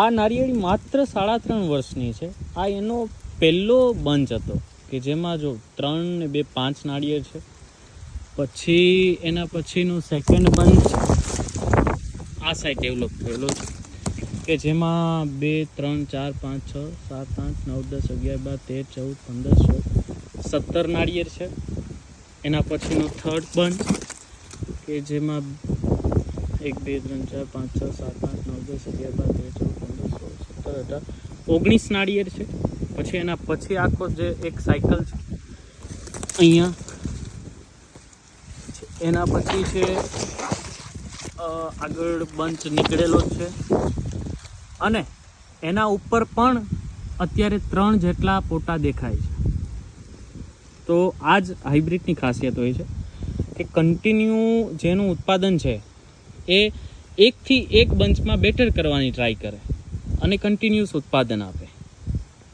આ નારિયેળી માત્ર 3.5 વર્ષની છે. આ એનો પહેલો બંચ હતો કે જેમાં જો 3 ને 2 5 નાળિયેર છે. પછી એના પછીનું સેકન્ડ બંચ આ સાઈડ ડેવલપ થયેલો છે કે જેમાં 2 3 4 5 6 7 8 9 10 11 12 13 14 15 16 17 નાળિયેર છે. એના પછીનો થર્ડ બંચ કે જેમાં 1 2 3 4 5 6 7 8 9 10 11 12 13 14 15 16 17 18 19 નાળિયેર છે. પછી એના પછી આખો જે એક સાયકલ છે અહીંયા, એના પછી છે આગળ બંચ નીકળેલો છે અને એના ઉપર પણ અત્યારે 3 જેટલા પોટા દેખાય છે. તો આ જ હાઇબ્રિડની ખાસિયત હોય છે કે કન્ટિન્યુ જેનું ઉત્પાદન છે એ એકથી એક બંચમાં બેટર કરવાની ટ્રાય કરે અને કન્ટિન્યુઅસ ઉત્પાદન આપે.